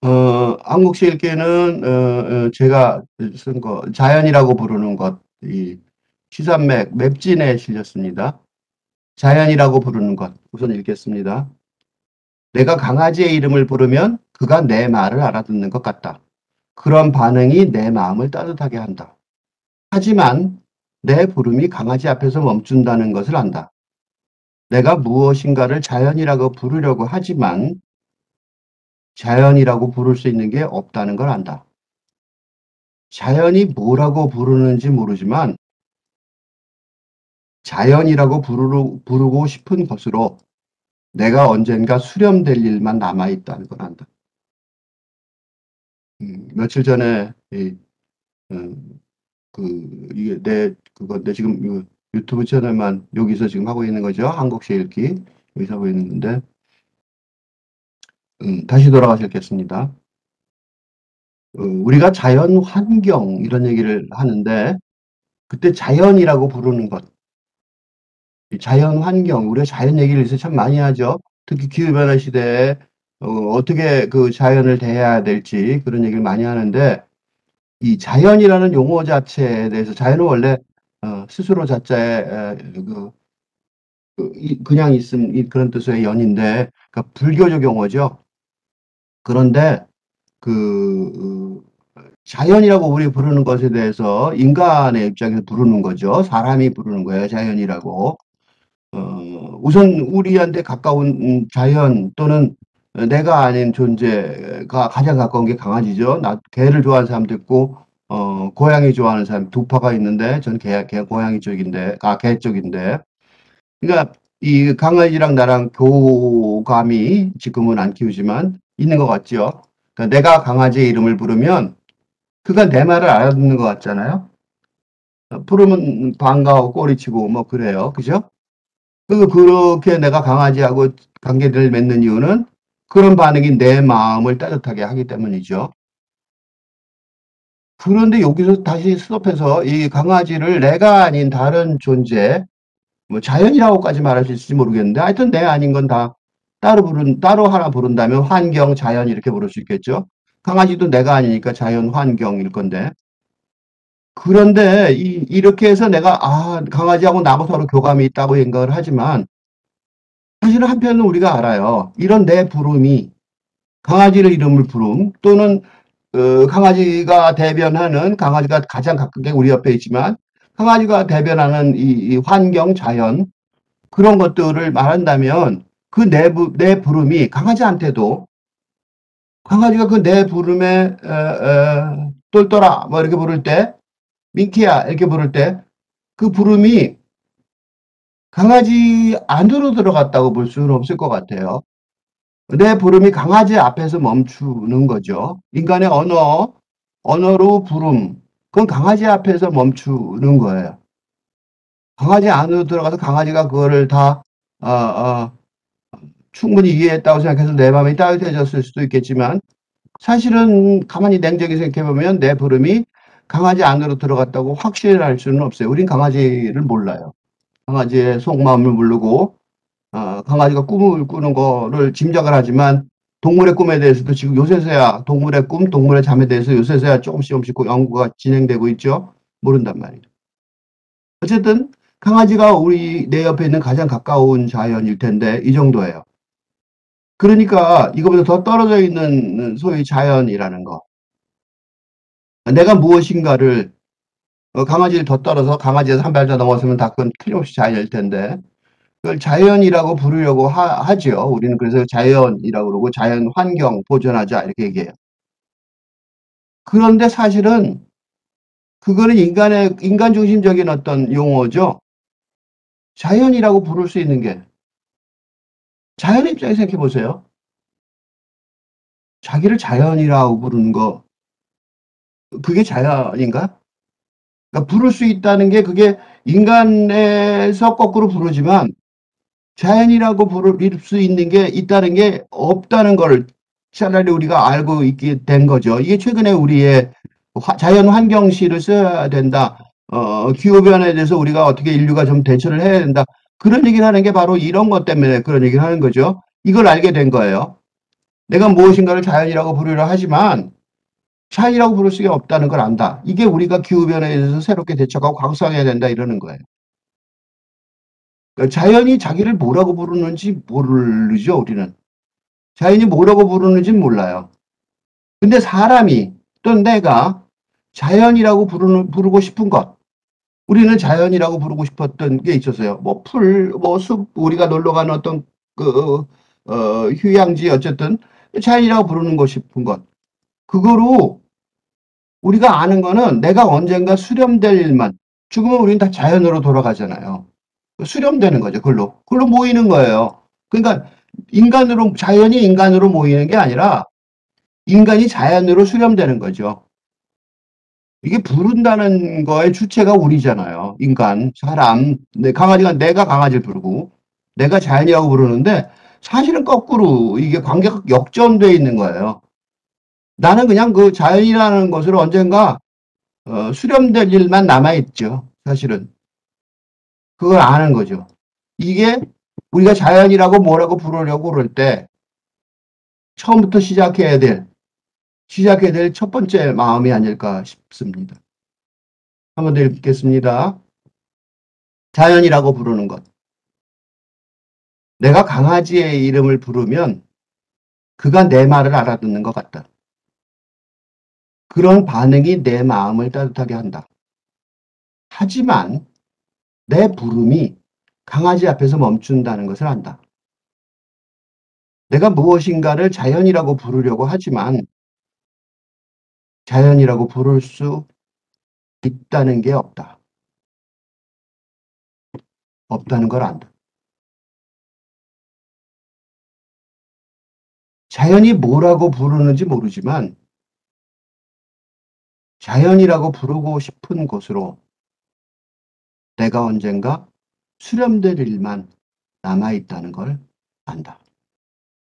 한국시 읽기는 제가 쓴 거 자연이라고 부르는 것, 이 시산맥 맵진에 실렸습니다. 자연이라고 부르는 것 우선 읽겠습니다. 내가 강아지의 이름을 부르면 그가 내 말을 알아듣는 것 같다. 그런 반응이 내 마음을 따뜻하게 한다. 하지만 내 부름이 강아지 앞에서 멈춘다는 것을 안다. 내가 무엇인가를 자연이라고 부르려고 하지만 자연이라고 부를 수 있는 게 없다는 걸 안다. 자연이 뭐라고 부르는지 모르지만 자연이라고 부르고 싶은 것으로 내가 언젠가 수렴될 일만 남아있다는 걸 안다. 며칠 전에 이게 그건데 지금 유튜브 채널만 여기서 지금 하고 있는 거죠. 한국시 읽기 여기서 하고 있는데 다시 돌아가서 읽겠습니다. 우리가 자연 환경 이런 얘기를 하는데 그때 자연이라고 부르는 것, 자연 환경, 우리가 자연 얘기를 요새 참 많이 하죠. 특히 기후변화 시대에 어떻게 그 자연을 대해야 될지 그런 얘기를 많이 하는데 이 자연이라는 용어 자체에 대해서 자연은 원래 스스로 자자에 그냥 있음 그런 뜻의 연인데 그러니까 불교적 용어죠. 그런데 자연이라고 우리 부르는 것에 대해서 인간의 입장에서 부르는 거죠. 사람이 부르는 거예요. 자연이라고. 우선 우리한테 가까운 자연 또는 내가 아닌 존재가 가장 가까운 게 강아지죠. 개를 좋아하는 사람도 있고, 고양이 좋아하는 사람 두 파가 있는데, 전 고양이 쪽인데, 개 쪽인데. 그러니까 이 강아지랑 나랑 교감이 지금은 안 키우지만 있는 것 같죠. 그러니까 내가 강아지의 이름을 부르면 그가 내 말을 알아듣는 것 같잖아요. 부르면 반가워 꼬리치고 뭐 그래요. 그죠? 그렇게 내가 강아지하고 관계를 맺는 이유는 그런 반응이 내 마음을 따뜻하게 하기 때문이죠. 그런데 여기서 다시 스톱해서 이 강아지를 내가 아닌 다른 존재, 뭐 자연이라고까지 말할 수 있을지 모르겠는데 하여튼 내 아닌 건 다 따로 하나 부른다면 환경, 자연 이렇게 부를 수 있겠죠. 강아지도 내가 아니니까 자연, 환경일 건데. 그런데 이렇게 해서 내가 강아지하고 나하고 서로 교감이 있다고 생각을 하지만 사실은 한편은 우리가 알아요. 이런 내 부름이 강아지를 이름을 부름 또는 강아지가 대변하는 강아지가 가장 가깝게 우리 옆에 있지만 강아지가 대변하는 이 환경, 자연 그런 것들을 말한다면 그 내 부름이 강아지한테도 강아지가 그 내 부름에 똘똘아 뭐 이렇게 부를 때 민키야 이렇게 부를 때 그 부름이 강아지 안으로 들어갔다고 볼 수는 없을 것 같아요. 내 부름이 강아지 앞에서 멈추는 거죠. 인간의 언어로 부름. 그건 강아지 앞에서 멈추는 거예요. 강아지 안으로 들어가서 강아지가 그거를 다, 충분히 이해했다고 생각해서 내 마음이 따뜻해졌을 수도 있겠지만, 사실은 가만히 냉정히 생각해보면 내 부름이 강아지 안으로 들어갔다고 확실할 수는 없어요. 우린 강아지를 몰라요. 강아지의 속마음을 모르고, 강아지가 꿈을 꾸는 거를 짐작을 하지만 동물의 꿈에 대해서도 지금 요새서야 동물의 꿈, 동물의 잠에 대해서 요새서야 조금씩 연구가 진행되고 있죠. 모른단 말이에요. 어쨌든 강아지가 내 옆에 있는 가장 가까운 자연일 텐데 이 정도예요. 그러니까 이거보다 더 떨어져 있는 소위 자연이라는 거. 내가 무엇인가를 강아지를 더 떨어서 강아지에서 한 발 더 넘어서면 다 그건 틀림없이 자연일 텐데 그걸 자연이라고 부르려고 하죠. 우리는 그래서 자연이라고 그러고 자연 환경 보존하자 이렇게 얘기해요. 그런데 사실은 그거는 인간 중심적인 어떤 용어죠. 자연이라고 부를 수 있는 게 자연의 입장에서 생각해 보세요. 자기를 자연이라고 부르는 거 그게 자연인가? 그러니까 부를 수 있다는 게 그게 인간에서 거꾸로 부르지만 자연이라고 부를 수 있는 게 있다는 게 없다는 걸 차라리 우리가 알고 있게 된 거죠. 이게 최근에 우리의 자연 환경시를 써야 된다. 기후변화에 대해서 우리가 어떻게 인류가 좀 대처를 해야 된다. 그런 얘기를 하는 게 바로 이런 것 때문에 그런 얘기를 하는 거죠. 이걸 알게 된 거예요. 내가 무엇인가를 자연이라고 부르려 하지만 자연이라고 부를 수가 없다는 걸 안다. 이게 우리가 기후변화에 대해서 새롭게 대처하고 각성해야 된다 이러는 거예요. 그러니까 자연이 자기를 뭐라고 부르는지 모르죠, 우리는. 자연이 뭐라고 부르는지 몰라요. 근데 사람이 또는 내가 자연이라고 부르고 싶은 것, 우리는 자연이라고 부르고 싶었던 게 있었어요. 뭐 풀, 뭐 숲, 우리가 놀러 가는 어떤 휴양지 어쨌든 자연이라고 부르는 거 싶은 것. 그거로 우리가 아는 거는 내가 언젠가 수렴될 일만, 죽으면 우리는 다 자연으로 돌아가잖아요. 수렴되는 거죠. 그걸로 모이는 거예요. 그러니까 자연이 인간으로 모이는 게 아니라 인간이 자연으로 수렴되는 거죠. 이게 부른다는 거의 주체가 우리잖아요. 인간, 사람, 강아지가 내가 강아지를 부르고 내가 자연이라고 부르는데 사실은 거꾸로 이게 관계가 역전돼 있는 거예요. 나는 그냥 그 자연이라는 것으로 언젠가 수렴될 일만 남아있죠. 사실은. 그걸 아는 거죠. 이게 우리가 자연이라고 뭐라고 부르려고 그럴 때 처음부터 시작해야 될 첫 번째 마음이 아닐까 싶습니다. 한 번 더 읽겠습니다. 자연이라고 부르는 것. 내가 강아지의 이름을 부르면 그가 내 말을 알아듣는 것 같다. 그런 반응이 내 마음을 따뜻하게 한다. 하지만 내 부름이 강아지 앞에서 멈춘다는 것을 안다. 내가 무엇인가를 자연이라고 부르려고 하지만 자연이라고 부를 수 있다는 게 없다. 없다는 걸 안다. 자연이 뭐라고 부르는지 모르지만 자연이라고 부르고 싶은 곳으로 내가 언젠가 수렴될 일만 남아있다는 걸 안다.